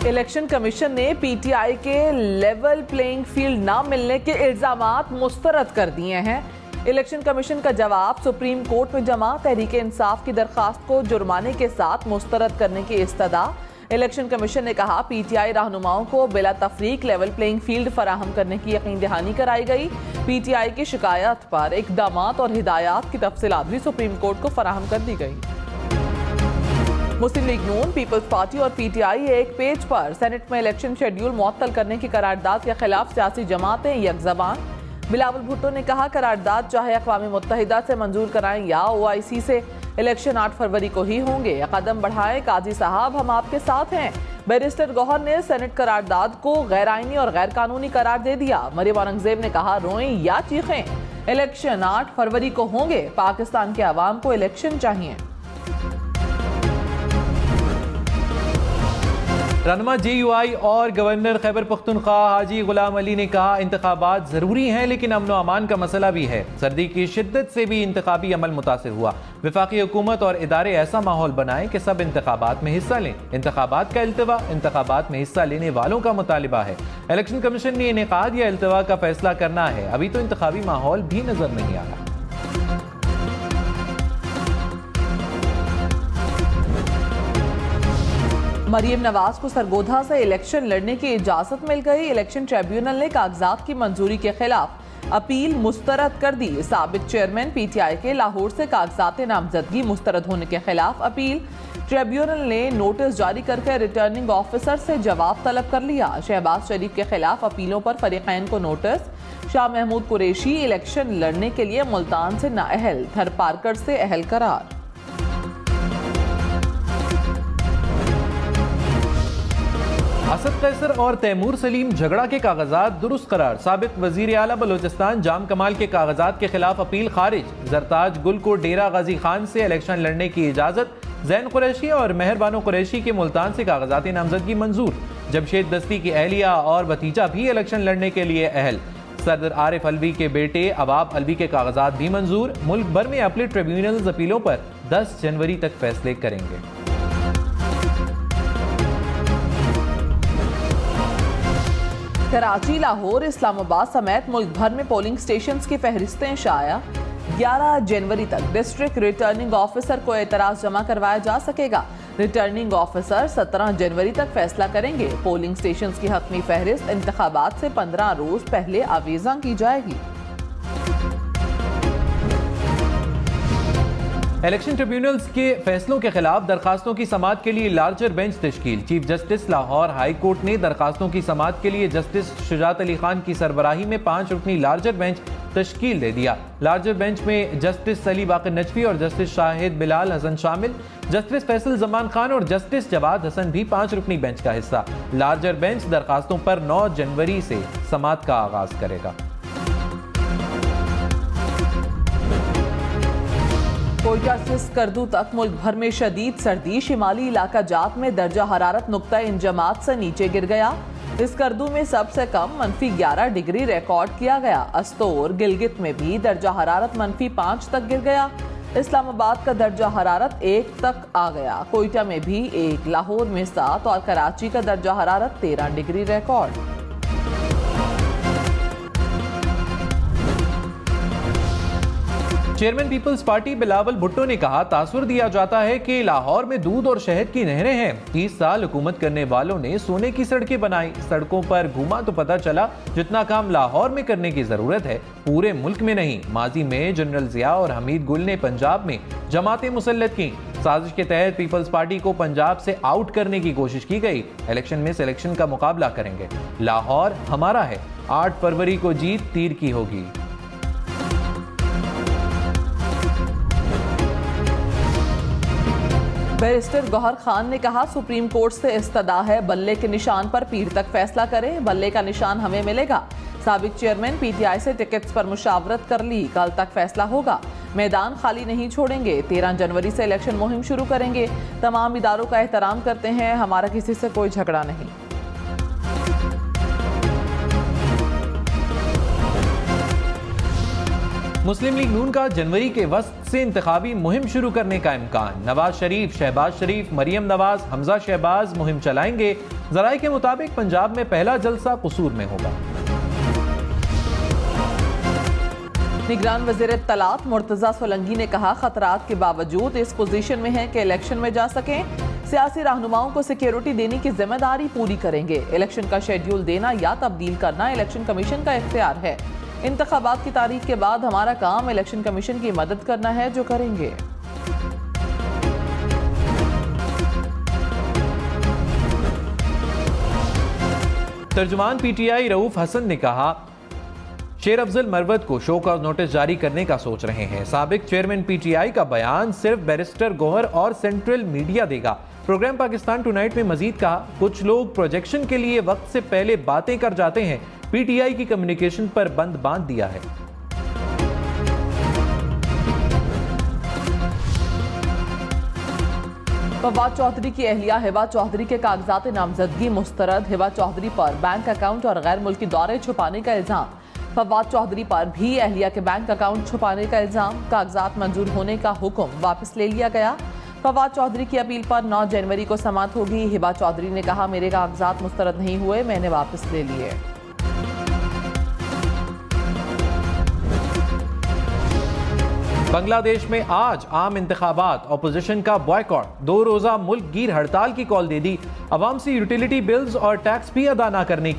Election commission ने PTI के level playing field ना मिलने के इल्जामात मुस्तरद कर दिए हैं। इलेक्शन कमीशन का जवाब सुप्रीम कोर्ट में जमा। तहरीक इंसाफ की दरखास्त को जुर्माने के साथ मुस्तरद करने की इस्तदा। इलेक्शन कमीशन ने कहा पीटीआई रहनुमाओं को बिला तफरीक लेवल प्लेइंग फील्ड फराहम करने की यकीन दहानी कराई गई। पीटीआई की शिकायत पर इकदामात और हिदायत की तफसीलात भी सुप्रीम कोर्ट को फराहम कर दी गई। मुस्लिम लीग नून, पीपल्स पार्टी और पीटीआई एक पेज पर सेनेट में इलेक्शन शेड्यूल मुअत्तल करने की करारदाद के खिलाफ सियासी जमातें यकजबान। बिलावल भुट्टो ने कहा करारदाद चाहे अक़वाम मुत्तहिदा से मंजूर कराएं या OIC से, इलेक्शन 8 फरवरी को ही होंगे। कदम बढ़ाएं काजी साहब, हम आपके साथ हैं। बैरिस्टर गौहर ने सेनेट करारदाद को गैर आईनी और गैर कानूनी करार दे दिया। मरियम औरंगजेब ने कहा रोएं या चीखें, इलेक्शन 8 फरवरी को होंगे। पाकिस्तान के अवाम को इलेक्शन चाहिए। रहनुमा JUI और गवर्नर खैबर पख्तूनख्वा हाजी गुलाम अली ने कहा इंतखाबात जरूरी हैं लेकिन अमन व अमान का मसला भी है। सर्दी की शिद्दत से भी इंतखाबी अमल मुतासिर हुआ। वफाकी हुकूमत और इदारे ऐसा माहौल बनाएं कि सब इंतखाबात में हिस्सा लें। इंतखाबात का इल्तवा इंतखाबात में हिस्सा लेने वालों का मुतालिबा है। इलेक्शन कमीशन ने इनेकाद या इल्तवा का फैसला करना है। अभी तो इंतखाबी माहौल भी नजर नहीं आ रहा। मरियम नवाज को सरगोधा से इलेक्शन लड़ने की इजाजत मिल गई। इलेक्शन ट्रिब्यूनल ने कागजात की मंजूरी के खिलाफ अपील मुस्तरद कर दी। साबिक चेयरमैन PTI के लाहौर से कागजात नामजदगी मुस्तरद होने के खिलाफ अपील। ट्रिब्यूनल ने नोटिस जारी करके रिटर्निंग ऑफिसर से जवाब तलब कर लिया। शहबाज शरीफ के खिलाफ अपीलों पर फरीकैन को नोटिस। शाह महमूद कुरैशी इलेक्शन लड़ने के लिए मुल्तान से नाअहल, थर पार्कर से अहल करार। असद कैसर और तैमूर सलीम झगड़ा के कागजात दुरुस्त करार। साबिक वजीर आला बलोचिस्तान जाम कमाल के कागजात के खिलाफ अपील खारिज। जरताज गुल को डेरा गाजी खान से इलेक्शन लड़ने की इजाजत। जैन कुरैशी और मेहरबानो कुरैशी के मुल्तान से कागजात नामजदगी मंजूर। जमशेद दस्ती की अहलिया और भतीजा भी इलेक्शन लड़ने के लिए अहल। सदर आरिफ अलवी के बेटे अबाब अलवी के कागजात भी मंजूर। मुल्क भर में अपील ट्रिब्यूनल अपीलों पर 10 जनवरी तक फैसले करेंगे। कराची, लाहौर, इस्लामाबाद समेत मुल्क भर में पोलिंग स्टेशंस की फहरिस्तें शाया। 11 जनवरी तक डिस्ट्रिक्ट रिटर्निंग ऑफिसर को एतराज जमा करवाया जा सकेगा। रिटर्निंग ऑफिसर 17 जनवरी तक फैसला करेंगे। पोलिंग स्टेशंस की हतमी फहरिस्त इंतखाबात से 15 रोज पहले आवेजा की जाएगी। इलेक्शन ट्रिब्यूनल्स के फैसलों के खिलाफ दरखास्तों की समाअत के लिए लार्जर बेंच तश्कील। Chief justice Lahore high court ने दरखास्तों की समाअत के लिए जस्टिस शुजात अली खान की सरबराही में 5 रुकनी लार्जर बेंच तश्कील दे दिया। लार्जर बेंच में जस्टिस सली बाक़िर नजफी और जस्टिस शाहिद बिलाल हसन शामिल। जस्टिस फैसल जमान खान और जस्टिस जवाद हसन भी 5 रुकनी बेंच का हिस्सा। लार्जर बेंच दरखास्तों पर 9 जनवरी से समाअत का आगाज करेगा। कोयटा से स्कर्दू तक मुल्क भर में शदीद सर्दी। शिमाली इलाका जात में दर्जा हरारत नुक्ता इंजमात से नीचे गिर गया। स्कर्दू में सबसे कम -11 डिग्री रिकॉर्ड किया गया। अस्तोर गिलगित में भी दर्जा हरारत -5 तक गिर गया। इस्लामाबाद का दर्जा हरारत 1 तक आ गया। कोयटा में भी 1, लाहौर में 7 और कराची का दर्जा हरारत 13 degree record. Chairman peoples party Bilawal Bhutto ने कहा तासुर दिया जाता है कि लाहौर में दूध और शहद की नहरें हैं। 30 साल हुकूमत करने वालों ने सोने की सड़कें बनाई। सड़कों पर घूमा तो पता चला जितना काम लाहौर में करने की जरूरत है पूरे मुल्क में नहीं। माजी में जनरल जिया और हमीद गुल ने पंजाब में जमातें मुसल्लत की। साजिश के तहत पीपल्स पार्टी को पंजाब से आउट करने की कोशिश की गई। इलेक्शन में सिलेक्शन का मुकाबला करेंगे। लाहौर हमारा है। 8 फरवरी को जीत तीर की होगी। बैरिस्टर गौहर खान ने कहा सुप्रीम कोर्ट से इस्तदा है बल्ले के निशान पर पीर तक फैसला करें। बल्ले का निशान हमें मिलेगा। साबिक चेयरमैन PTI से टिकट्स पर मुशावरत कर ली। कल तक फैसला होगा। मैदान खाली नहीं छोड़ेंगे। 13 जनवरी से इलेक्शन मुहिम शुरू करेंगे। तमाम इदारों का एहतराम करते हैं। हमारा किसी से कोई झगड़ा नहीं। मुस्लिम लीग नून का जनवरी के वस्त से इंतखाबी मुहिम शुरू करने का इम्कान। नवाज शरीफ, शहबाज शरीफ, मरियम नवाज, हमजा शहबाज मुहिम चलाएंगे। जराये के मुताबिक पंजाब में पहला जलसा कसूर में होगा। निगरान वज़ीर इत्तलात मुर्तज़ा सोलंकी ने कहा, खतरात के बावजूद इस पोजीशन में है कि इलेक्शन में जा सकें। सियासी रहनुमाओं को सिक्योरिटी देने की जिम्मेदारी पूरी करेंगे। इलेक्शन का शेड्यूल देना या तब्दील करना इलेक्शन कमीशन का इख्तियार है। इंतखाबात की तारीख के बाद हमारा काम इलेक्शन कमीशन की मदद करना है, जो करेंगे। तर्जुमान पीटीआई रऊफ हसन ने कहा, शेर अफजल मरवत को शो कॉज नोटिस जारी करने का सोच रहे हैं। साबिक चेयरमैन पीटीआई का बयान सिर्फ बैरिस्टर गौहर और सेंट्रल मीडिया देगा। प्रोग्राम पाकिस्तान टुनाइट में मजीद कहा, कुछ लोग प्रोजेक्शन के लिए वक्त से पहले बातें कर जाते हैं। पीटीआई की कम्युनिकेशन पर बंद बांध दिया है। फवाद चौधरी की अहलिया हिबा चौधरी के कागजात नामजदगी मुस्तरद। हिबा चौधरी पर बैंक अकाउंट और गैर मुल्की दौरे छुपाने का इल्जाम। फवाद चौधरी पर भी अहलिया के बैंक अकाउंट छुपाने का इल्जाम। कागजात मंजूर होने का हुक्म वापस ले लिया गया। फवाद चौधरी की अपील पर 9 जनवरी को समाअत होगी। हिबा चौधरी ने कहा, मेरे कागजात मुस्तरद नहीं हुए, मैंने वापस ले लिए। बांग्लादेश में आज आम इंतखाबात, अपोजिशन का बॉयकॉट। 2 रोजा मुल्क गिर हड़ताल की कॉल दे दी। अवाम से यूटिलिटी बिल्स और टैक्स भी अदा न करने